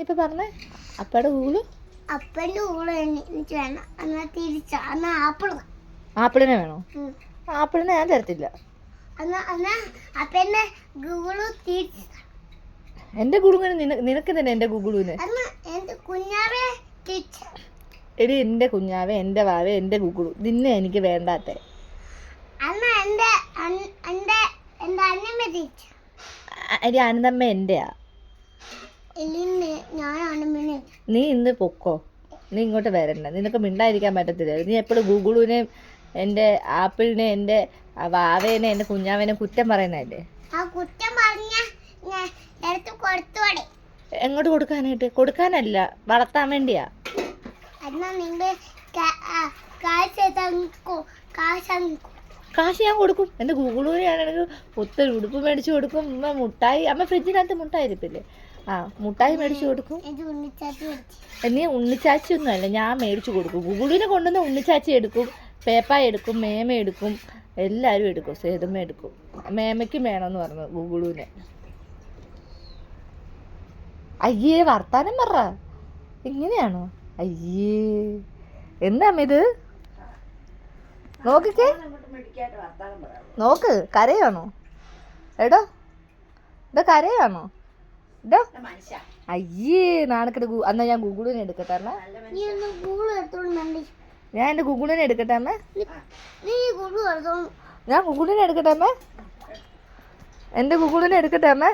ഇപ്പൊ പറഞ്ഞേ അപ്പയുടെ ഗൂഗിള് ആപ്പിളിനെ വേണോ? ആപ്പിളിനെ ഞാൻ തരത്തില്ല. എന്റെ ഗുളുവിന് നിനക്ക് തന്നെ എന്റെ ഗുഗുളുവിന്. എടി എന്റെ കുഞ്ഞാവേ, എന്റെ വാവേ, എന്റെ ഗുഗുളു നിന്നെ എനിക്ക് വേണ്ടാത്ത. എടി അനന്തമ്മ എന്റെയാ. നീ ഇന്ന് പൊക്കോ, നീ ഇങ്ങോട്ട് വരണ്ട. നിനക്ക് മിണ്ടായിരിക്കാൻ പറ്റത്തില്ല. നീ എപ്പോഴും ഗൂഗിളിനെ, എൻ്റെ ആപ്പിളിനെ, എൻ്റെ വാവേനെ, എൻ്റെ കുഞ്ഞാവേനെ കുറ്റം പറയുന്നതല്ലേ. എങ്ങോട്ട് കൊടുക്കാനായിട്ട്? കൊടുക്കാനല്ല, വളർത്താൻ വേണ്ടിയാ. കാശ് ഞാൻ കൊടുക്കും. എൻ്റെ ഗൂഗിളിനാണെങ്കിൽ ഒത്തിരി ഉടുപ്പ് മേടിച്ചു കൊടുക്കും. മുട്ടായി, അമ്മ ഫ്രിഡ്ജിനകത്ത് മുട്ടായി ഇരിപ്പില്ലേ, മുട്ടായി മേടിച്ചു കൊടുക്കും. നീ ഉണ്ണിച്ചാച്ചി ഒന്നും അല്ല, ഞാൻ മേടിച്ചു കൊടുക്കും. ഗൂഗിളിനെ കൊണ്ടുവന്ന് ഉണ്ണിച്ചാച്ചി എടുക്കും, പേപ്പായ എടുക്കും, മേമ എടുക്കും, എല്ലാവരും എടുക്കും. സേതുമ്മ എടുക്കും. മേമയ്ക്കും വേണമെന്ന് പറഞ്ഞു ഗൂഗിളിനെ. അയ്യേ വർത്താനം പറ, ഇങ്ങനെയാണോ? അയ്യേ എന്താ ഇത്? നോക്കിക്കേ, നോക്ക്, കരയാണോ? എടോ ഇതാ കരയാണോ? ഇതോ അയ്യേ നാണക്കെട്ട്. എന്നാ ഞാൻ ഗൂഗിളിനെ എടുക്കട്ടെ അമ്മ. ഞാൻ എൻ്റെ ഗൂഗിളിനെ എടുക്കട്ടെ അമ്മ. ഞാൻ ഗൂഗിളിനെ എടുക്കട്ടെ അമ്മ. എൻ്റെ ഗൂഗിളിനെ എടുക്കട്ടെ അമ്മ.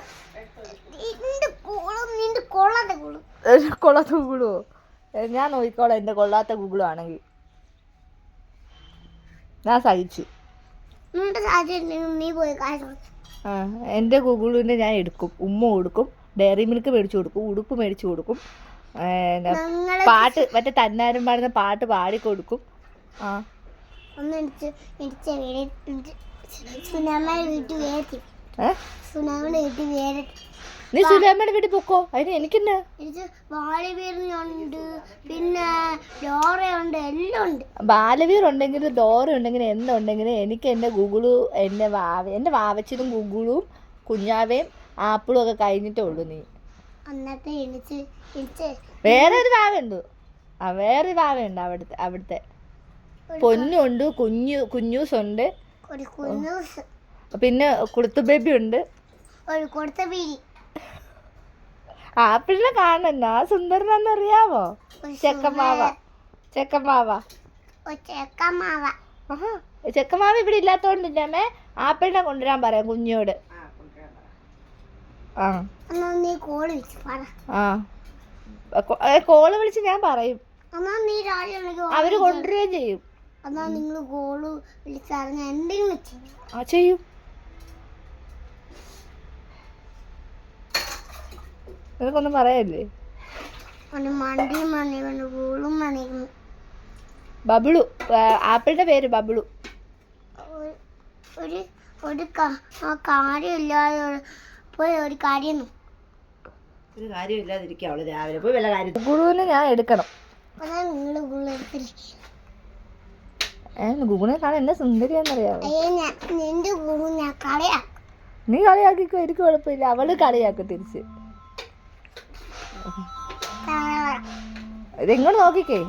കൊള്ളാത്ത ഗൂഗിളോ? ഞാൻ നോക്കിക്കോളാം. എൻ്റെ കൊള്ളാത്ത ഗൂഗിളും ആണെങ്കിൽ ഞാൻ സഹിച്ചു. എൻ്റെ ഗൂഗിളിനെ ഞാൻ എടുക്കും, ഉമ്മ കൊടുക്കും, ഡയറി മിൽക്ക് മേടിച്ചു കൊടുക്കും, ഉടുപ്പ് മേടിച്ചു കൊടുക്കും, പാട്ട് മറ്റേ തന്നാരും പാടുന്ന പാട്ട് പാടിക്കൊടുക്കും. നീ സുനാമയുടെ വീട്ടിൽ പൊക്കോ, അതിന് എനിക്കെന്നാ? പിന്നെ ഡോറയുണ്ട്, എല്ലാം ഉണ്ട്. ബാലവീർ ഉണ്ടെങ്കിൽ ഡോറ ഉണ്ടെങ്കിൽ എന്തുണ്ടെങ്കിൽ എനിക്ക് എൻ്റെ ഗൂഗിളും എൻ്റെ വാവച്ചനും ഗൂഗിളും കുഞ്ഞാവേയും ആപ്പിളും ഒക്കെ കഴിഞ്ഞിട്ടേ ഉള്ളൂ. നീ വേറൊരു വാവയുണ്ട്, വേറൊരു വാവയുണ്ട് അവിടുത്തെ പൊന്നുണ്ട്, കുഞ്ഞൂസുണ്ട്, പിന്നെ കുളുത്തു ബേബി ഉണ്ട്. ആപ്പിളിനെ കാണുന്ന സുന്ദരനെന്നറിയാവോ? ചെക്കമാവ ഇവിടെ ഇല്ലാത്തോണ്ടില്ലേ ആപ്പിളിനെ കൊണ്ടുവരാൻ പറയാം കുഞ്ഞോട്. കോള് വിളിച്ച് ഞാൻ പറയും, അവര് കൊണ്ടുവരികയും ചെയ്യും. ചെയ്യും. നിനക്കൊന്നും പറയല്ലേ? ബബിളു, ആപ്പിളിന്റെ പേര് ബബിളു. ഒരു കാര്യമില്ലാതിരിക്കും അവള് രാവിലെ പോയി വല്ല കാര്യം. ഗുരുവിനെ ഞാൻ എടുക്കണം. ഗുഗുനെ കാണാൻ എന്നെ സുന്ദരിയാന്നറിയാവോ? നീ കളിയാക്കിക്കോ, എനിക്ക് കുഴപ്പമില്ല. അവള് കളിയാക്കും തിരിച്ച്. ഇതെങ്ങോട്ട് നോക്കിക്കേ.